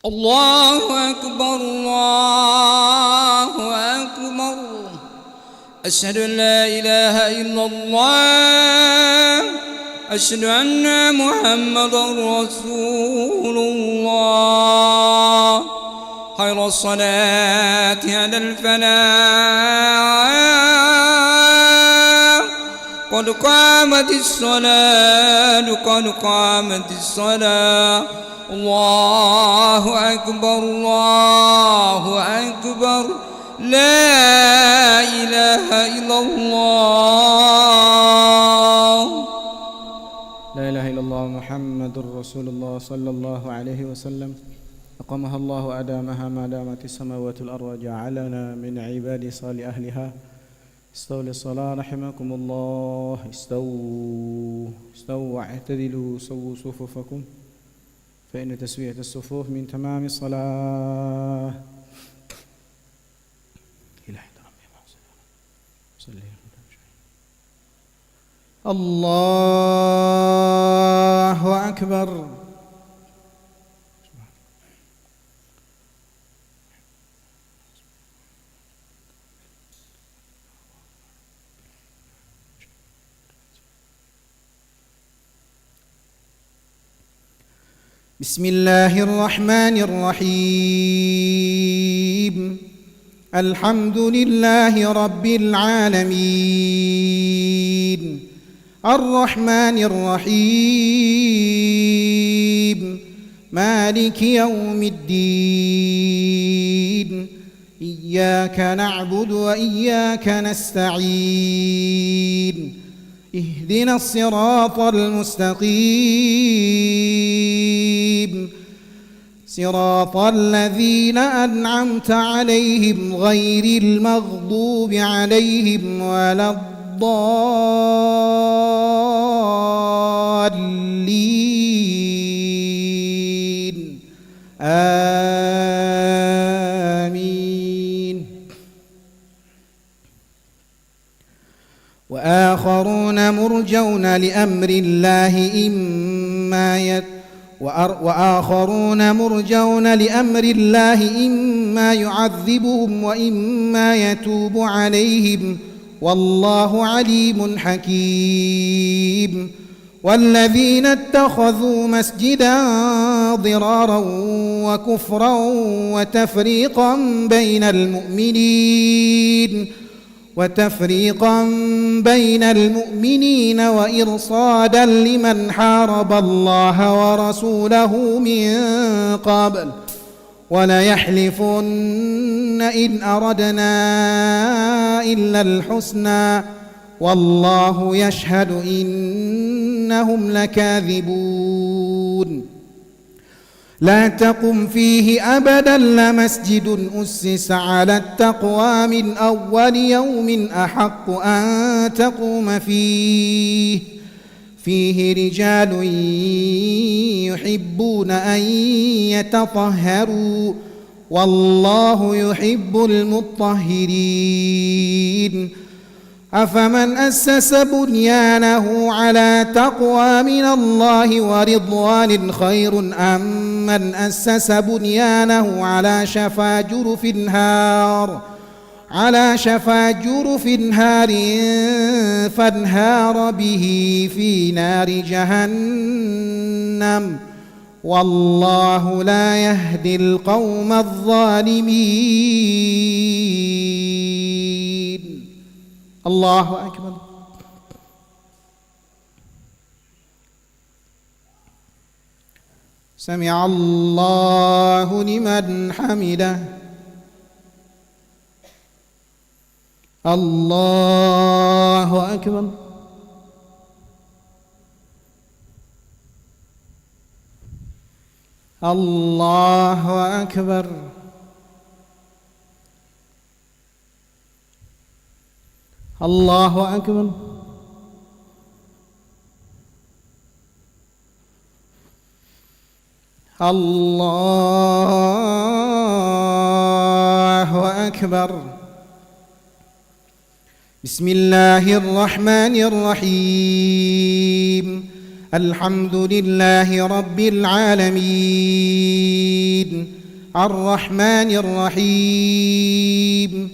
الله أكبر الله أكبر. أشهد أن لا إله إلا الله. أشهد أن محمدا رسول الله. خير الصلاة على الفلاح. قد قامت الصلاة قد قامت الصلاة. الله أكبر الله أكبر. لا إله إلا الله. لا إله إلا الله محمد رسول الله صلى الله عليه وسلم. أقامها الله أدامها ما دامت السماوات والأرض وجعلنا من عباد صالح أهلها. استووا للصلاة رحمكم الله. استووا واعتدلوا سووا صفوفكم فإن تسوية الصفوف من تمام الصلاة. الله أكبر. بسم الله الرحمن الرحيم. الحمد لله رب العالمين الرحمن الرحيم مالك يوم الدين. إياك نعبد وإياك نستعين. اهدنا الصراط المستقيم صراط الذين أنعمت عليهم غير المغضوب عليهم ولا الضالين. آمين. وآخرون مرجون لأمر الله إما يعذبهم وإما يتوب عليهم والله عليم حكيم. والذين اتخذوا مسجدا ضرارا وكفرا وتفريقا بين المؤمنين وإرصادا لمن حارب الله ورسوله من قبل وليحلفن إن أردنا إلا الحسنى والله يشهد إنهم لكاذبون. لا تقم فيه أبدا لمسجد أسس على التقوى من أول يوم أحق أن تقوم فيه رجال يحبون أن يتطهروا والله يحب المطهرين. أفمن أسس بنيانه على تقوى من الله ورضوان خير أم من أسس بنيانه على شفا جرف هار فانهار به في نار جهنم والله لا يهدي القوم الظالمين. الله أكبر. سمع الله لمن حمده. الله أكبر. الله أكبر. الله أكبر. الله أكبر. بسم الله الرحمن الرحيم. الحمد لله رب العالمين الرحمن الرحيم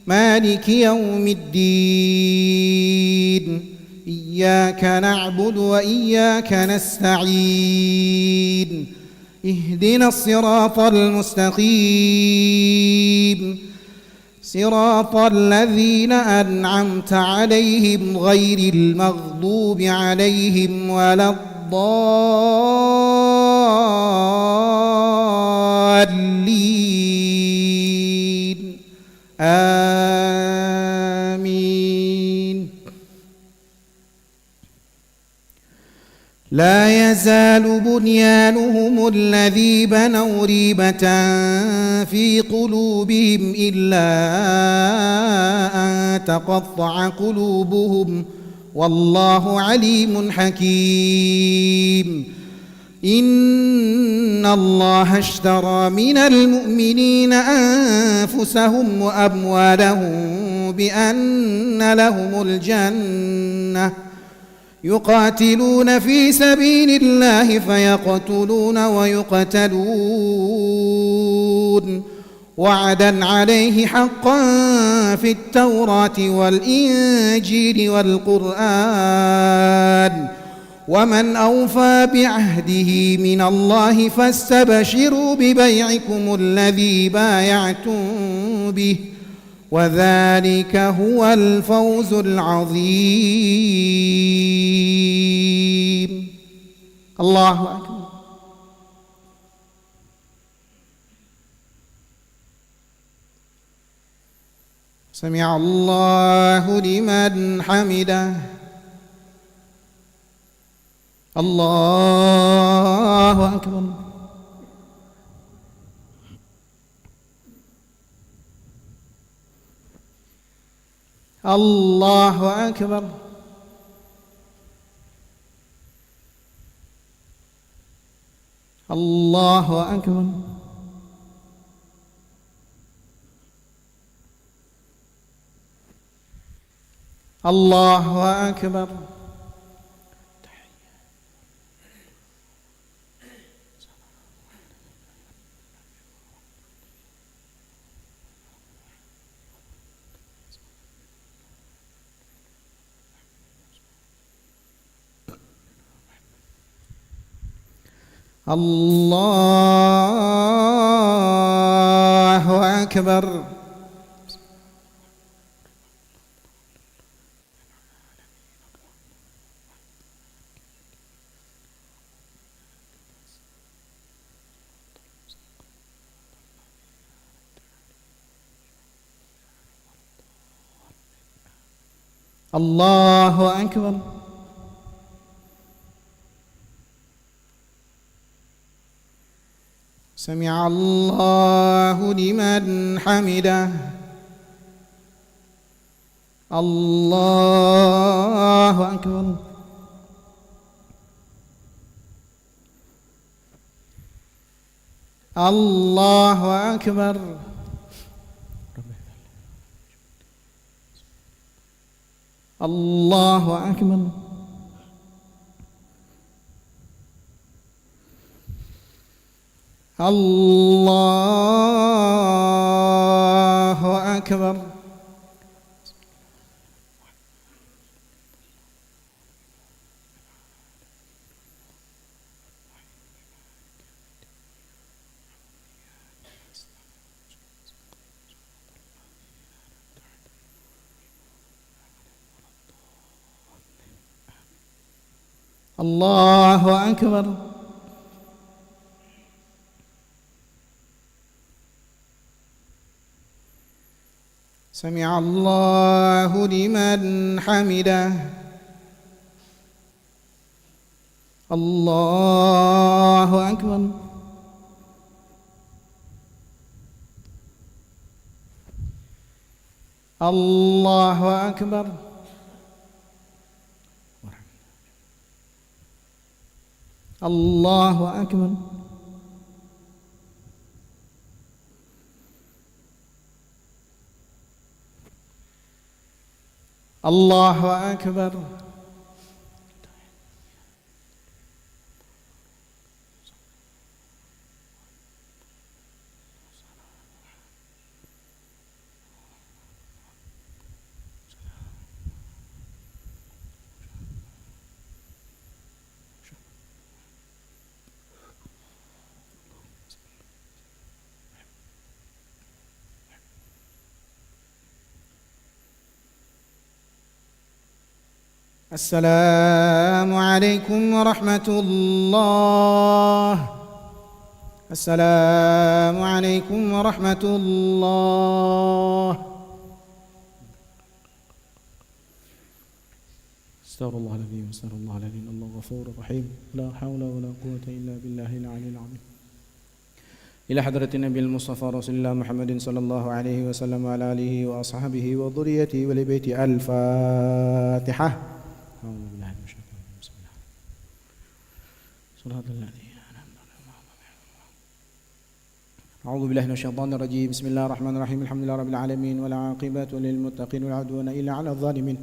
مالك يوم الدين إياك نعبد وإياك نستعين اهدنا الصراط المستقيم صراط الذين أنعمت عليهم غير المغضوب عليهم ولا الضالين آمين. لا يزال بنيانهم الذي بنوا ريبة في قلوبهم إلا أن تقطع قلوبهم والله عليم حكيم. إن الله اشترى من المؤمنين أنفسهم وأموالهم بأن لهم الجنة يقاتلون في سبيل الله فيقتلون ويقتلون وعدا عليه حقا في التوراة والإنجيل والقرآن ومن أوفى بعهده من الله فاستبشروا ببيعكم الذي بايعتم به وذلك هو الفوز العظيم. الله أكبر. سمع الله لمن حمده. الله أكبر. الله أكبر. الله أكبر. الله أكبر. الله أكبر. الله أكبر. سمع الله لمن حمده. الله أكبر. الله أكبر. الله أكبر. الله أكبر. الله أكبر. سمع الله لمن حمده. الله أكبر. الله أكبر. الله أكبر. الله أكبر. السلام عليكم ورحمة الله. السلام عليكم ورحمة الله. استغفر الله العظيم واستغفر الله العظيم. الله غفور رحيم. لا حول ولا قوة إلا بالله العلي العظيم. إلى حضرة النبي المصطفى رسول الله محمد صلى الله عليه وسلم وعلى آله وأصحابه وذريته ولبيت الفاتحة. أعوذ بالله من الشيطان الرجيم. بسم الله. صراط الذين أنعمت عليهم. أعوذ بالله من الشيطان الرجيم. بسم الله الرحمن الرحيم. الحمد لله رب العالمين والعاقبة للمتقين ولا عدوان إلا على الظالمين.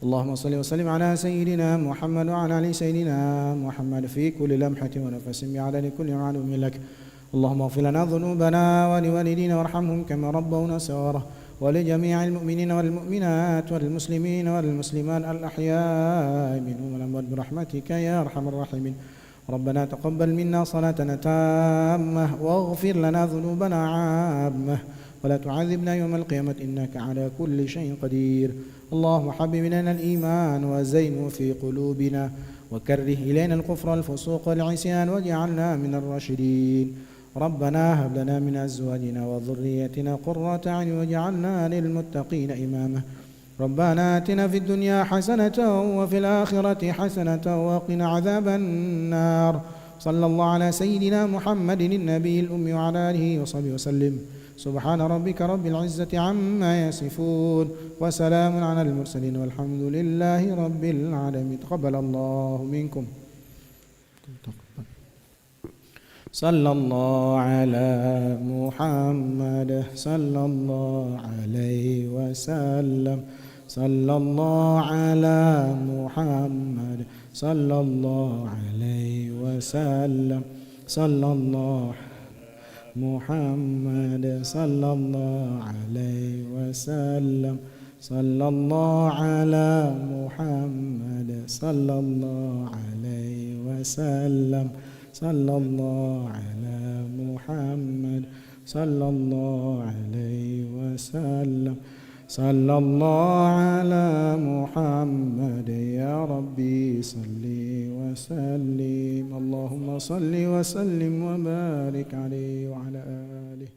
اللهم صل وسلم على سيدنا محمد وعلى آل سيدنا محمد في كل لمحة ونفس بعدد كل معلوم لك. اللهم اغفر لنا ذنوبنا ولوالدينا وارحمهم كما ربونا صغارا، ولجميع المؤمنين والمؤمنات والمسلمين والمسلمات الأحياء منهم والأموات برحمتك يا أرحم الراحمين. ربنا تقبل منا صلاتنا تامة واغفر لنا ذنوبنا عامة ولا تعذبنا يوم القيامة إنك على كل شيء قدير. اللهم حبب إلينا الإيمان وزينه في قلوبنا وكره إلينا الكفر والفسوق والعصيان واجعلنا من الراشدين. ربنا هب لنا من أزواجنا وذريتنا قرة أعين واجعلنا للمتقين إماما. ربنا آتنا في الدنيا حسنة وفي الآخرة حسنة وقنا عذاب النار. صلى الله على سيدنا محمد النبي الأمي وعلى آله وصحبه وسلم. سبحان ربك رب العزة عما يصفون وسلام على المرسلين والحمد لله رب العالمين. تقبل الله منكم. صلى الله على محمد صلى الله عليه وسلم. صلى الله على محمد صلى الله عليه وسلم. صلى الله محمد صلى الله عليه وسلم. صلى الله على محمد صلى الله عليه وسلم. صلى الله على محمد صلى الله عليه وسلم. صلى الله على محمد يا ربي صل وسلم. اللهم صل وسلم وبارك عليه وعلى آله.